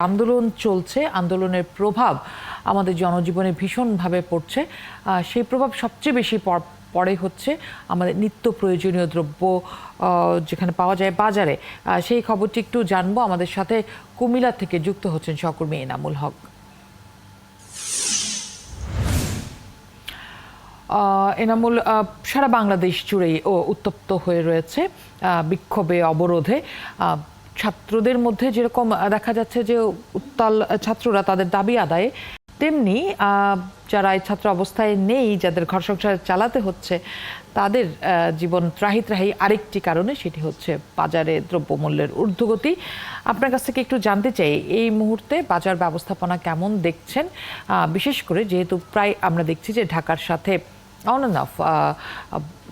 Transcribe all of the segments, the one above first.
আন্দোলন চলছে, আন্দোলনের প্রভাব আমাদের জনজীবনে ভীষণভাবে পড়ছে। সেই প্রভাব সবচেয়ে বেশি পড়ে হচ্ছে আমাদের নিত্য প্রয়োজনীয় দ্রব্য যেখানে পাওয়া যায় বাজারে। সেই খবরটি একটু জানবো। আমাদের সাথে কুমিল্লা থেকে যুক্ত হচ্ছেন সহকর্মী এনামুল হক। এনামুল, সারা বাংলাদেশ জুড়েই উত্তপ্ত হয়ে রয়েছে বিক্ষোভে, অবরোধে। ছাত্রদের মধ্যে যেরকম দেখা যাচ্ছে যে উত্তাল ছাত্ররা তাদের দাবি আদায়ে, তেমনি যারা এই ছাত্র অবস্থায় নেই, যাদের ঘর সংসার চালাতে হচ্ছে, তাদের জীবন ত্রাহি ত্রাহি আরেকটি কারণে, সেটি হচ্ছে বাজারে দ্রব্যমূল্যের ঊর্ধ্বগতি। আপনার কাছ থেকে একটু জানতে চাই, এই মুহূর্তে বাজার ব্যবস্থাপনা কেমন দেখছেন, বিশেষ করে যেহেতু প্রায় আমরা দেখছি যে ঢাকার সাথে অন অ্যান্ড অফ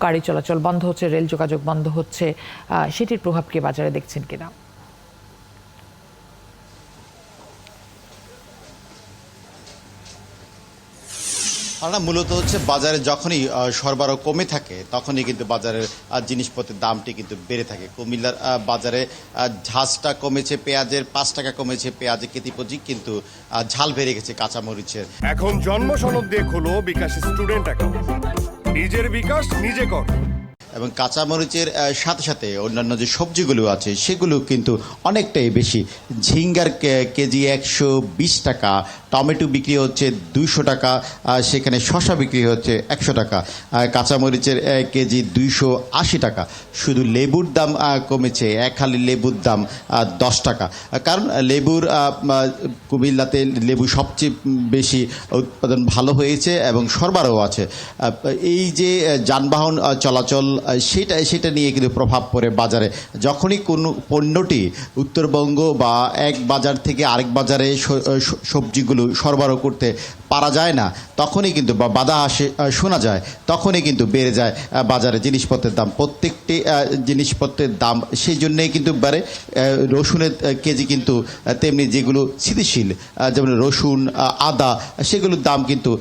গাড়ি চলাচল বন্ধ হচ্ছে, রেল যোগাযোগ বন্ধ হচ্ছে, সেটির প্রভাব কি বাজারে দেখছেন কিনা? মূলত হচ্ছে বাজারে যখনই সরবরাহ কমে থাকে তখনই কিন্তু বাজারের জিনিসপত্রের দামটি কিন্তু বেড়ে থাকে। কুমিল্লার বাজারে ঝাঁজটা কমেছে, পেঁয়াজের ৫ টাকা কমেছে, পেঁয়াজের কেতিপজি, কিন্তু ঝাল বেড়ে গেছে কাঁচামরিচের। এখন জন্ম সনদ দিয়ে খোলো বিকাশ স্টুডেন্ট অ্যাকাউন্ট, নিজের বিকাশ নিজে কর। এবং কাঁচামরিচের সাথে সাথে অন্যান্য যে সবজিগুলো আছে সেগুলো কিন্তু অনেকটাই বেশি। ঝিঙ্গার কেজি ১২০ টাকা, টমেটো বিক্রি হচ্ছে ২০০ টাকা, সেখানে শসা বিক্রি হচ্ছে ১০০ টাকা, কাঁচামরিচের কেজি ২৮০ টাকা। শুধু লেবুর দাম কমেছে, এক হালি লেবুর দাম ১০ টাকা। কারণ লেবুর কুমিল্লাতে লেবু সবচেয়ে বেশি উৎপাদন ভালো হয়েছে এবং সরবরাহ আছে। এই যে যানবাহন চলাচল, সেটা নিয়ে কিন্তু প্রভাব পড়ে বাজারে। যখনই কোনো পণ্যটি উত্তরবঙ্গ বা এক বাজার থেকে আরেক বাজারে সবজিগুলো সরবরাহ করতে পারা যায় না, তখনই কিন্তু বা বাধা আসে শোনা যায়, তখনই কিন্তু বেড়ে যায় বাজারে জিনিসপত্রের দাম। প্রত্যেকটি জিনিসপত্রের দাম সেই জন্যেই কিন্তু বাড়ে। রসুনের কেজি কিন্তু তেমনি, যেগুলো স্থিতিশীল যেমন রসুন, আদা, সেগুলোর দাম কিন্তু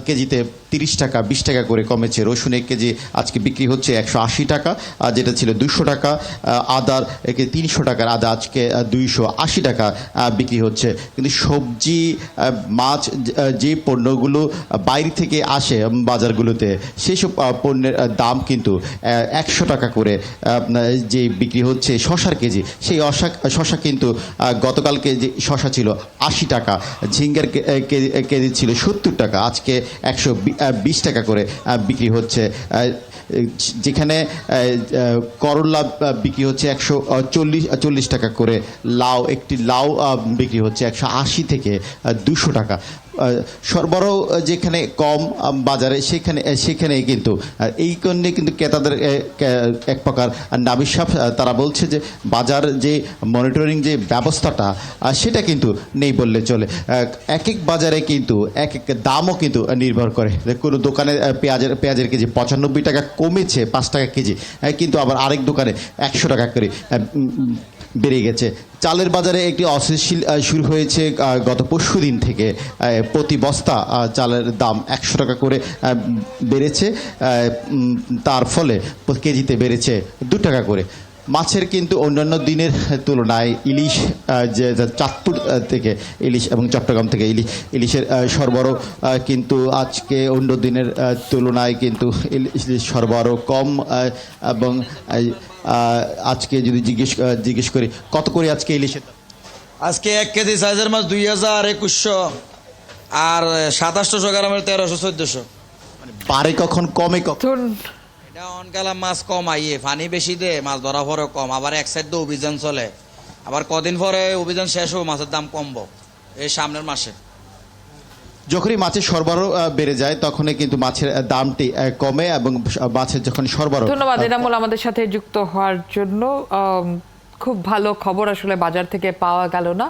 কেজিতে ৩০ টাকা ২০ টাকা করে কমেছে। রসুনের কেজি আজকে বিক্রি হচ্ছে ১৮০ টাকা, যেটা ছিল ২০০ টাকা। আদার ৩০০ টাকার আদা আজকে ২৮০ টাকা বিক্রি হচ্ছে। কিন্তু সবজি, মাছ, যে পণ্যগুলো বাইরে থেকে আসে বাজারগুলোতে, সেই সব পণ্যের দাম কিন্তু ১০০ টাকা করে যে বিক্রি হচ্ছে। শসার কেজি, সেই শসা কিন্তু গতকালকে যে শসা ছিল ৮০ টাকা, ঝিঙ্গার কেজি ছিল ৭০ টাকা, আজকে ১২০ টাকা করে বিক্রি হচ্ছে। যেখানে করলা বিক্রি হচ্ছে ১৪০ টাকা করে, একটি লাউ বিক্রি হচ্ছে ১৮০ থেকে ২০০ টাকা। সরবরাহ যেখানে কম বাজারে, সেখানে কিন্তু এই কারণে কিন্তু ক্রেতাদের এক প্রকার নাবিশ্বাস। তারা বলছে যে বাজার যে মনিটরিং যে ব্যবস্থাটা, সেটা কিন্তু নেই বললে চলে। এক এক বাজারে কিন্তু এক এক দামও কিন্তু নির্ভর করে। কোনো দোকানে পেঁয়াজের কেজি ৯৫ টাকা কমেছে ৫ টাকা কেজি, কিন্তু আবার আরেক দোকানে ১০০ টাকা করে বেড়ে গেছে। চালের বাজারে একটি অস্থিতিশীল শুরু হয়েছে গত পরশু দিন থেকে। প্রতি বস্তা চালের দাম ১০০ টাকা করে বেড়েছে, তার ফলে কেজিতে বেড়েছে ২ টাকা করে। মাছের কিন্তু অন্যান্য দিনের তুলনায় ইলিশ, যে চাঁদপুর থেকে ইলিশ এবং চট্টগ্রাম থেকে ইলিশের সরবরাহ কিন্তু আজকে অন্য দিনের তুলনায় কিন্তু ইলিশ সরবরাহ কম। এবং আজকে যদি জিজ্ঞেস করি কত করে আজকে ইলিশের? আজকে ১ কেজি সাইজের মাছ ২,২১০ আর ২৭০০ গ্রামের ১৩০০-১৪০০। মানে বাড়ে কখন, কমে কখন? এটা অনকালা মাছ কম আইয়ে, পানি বেশি দে, মাছ ধরা পরে কম। আবার এক সাইড দিয়ে অভিযান চলে, আবার কদিন পরে অভিযান শেষ হবে, মাছের দাম কমবো এই সামনের মাসে। যখনই মাছের সরবরাহ বেড়ে যায় তখনই কিন্তু মাছের দামটি কমে, এবং মাছের যখন সরবরাহ। ধন্যবাদ এনামুল আমাদের সাথে যুক্ত হওয়ার জন্য। খুব ভালো খবর আসলে বাজার থেকে পাওয়া গেল না।